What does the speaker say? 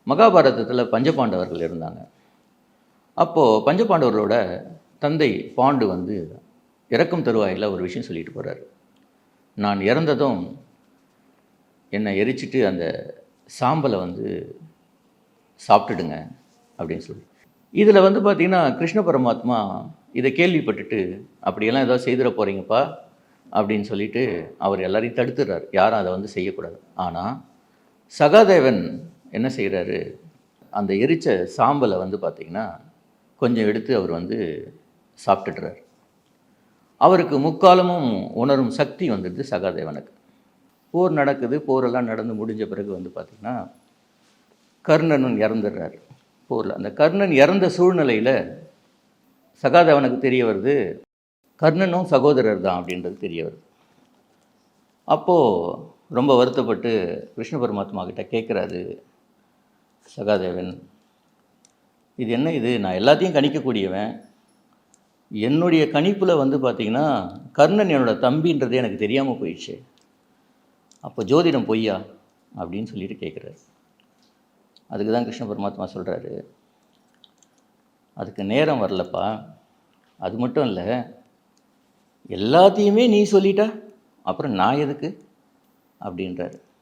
மகாபாரதத்தில் பஞ்சபாண்டவர்கள் இருந்தாங்க. அப்போது பஞ்சபாண்டவர்களோட தந்தை பாண்டு வந்து இறக்கும் தருவாயில் ஒரு விஷயம் சொல்லிட்டு போகிறார். நான் இறந்ததும் என்னை எரிச்சிட்டு அந்த சாம்பலை வந்து சாப்பிட்டுடுங்க அப்படின்னு சொல்லி. இதில் வந்து பார்த்திங்கன்னா கிருஷ்ண பரமாத்மா இதை கேள்விப்பட்டுட்டு அப்படியெல்லாம் ஏதாவது செய்திட போகிறீங்கப்பா அப்படின்னு சொல்லிட்டு அவர் எல்லாரையும் தடுத்துடுறார். யாரும் அதை வந்து செய்யக்கூடாது. ஆனால் சகாதேவன் என்ன செய்கிறாரு, அந்த எரிச்ச சாம்பலை வந்து பார்த்திங்கன்னா கொஞ்சம் எடுத்து அவர் வந்து சாப்பிட்டுடுறார். அவருக்கு முக்காலமும் உணரும் சக்தி வந்துடுது சகாதேவனுக்கு. போர் நடக்குது. போரெல்லாம் நடந்து முடிஞ்ச பிறகு வந்து பார்த்திங்கன்னா கர்ணன் இறந்துடுறார் போரில். அந்த கர்ணன் இறந்த சூழ்நிலையில் சகாதேவனுக்கு தெரிய வருது, கர்ணனும் சகோதரர் தான் அப்படின்றது தெரிய வருது. அப்போது ரொம்ப வருத்தப்பட்டு கிருஷ்ண பரமாத்மா கிட்ட கேட்குறாரு சகாதேவன், இது என்ன இது, நான் எல்லாத்தையும் கணிக்கக்கூடியவன், என்னுடைய கணிப்பில் வந்து பார்த்திங்கன்னா கர்ணன் என்னோடய தம்பின்றதே எனக்கு தெரியாமல் போயிடுச்சு, அப்போ ஜோதிடம் பொய்யா அப்படின்னு சொல்லிட்டு கேட்குறாரு. அதுக்கு தான் கிருஷ்ண பரமாத்மா சொல்கிறாரு, அதுக்கு நேரம் வரலப்பா, அது மட்டும் இல்லை, எல்லாத்தையுமே நீ சொல்லிட்டா அப்புறம் நான் எதுக்கு அப்படின்றாரு.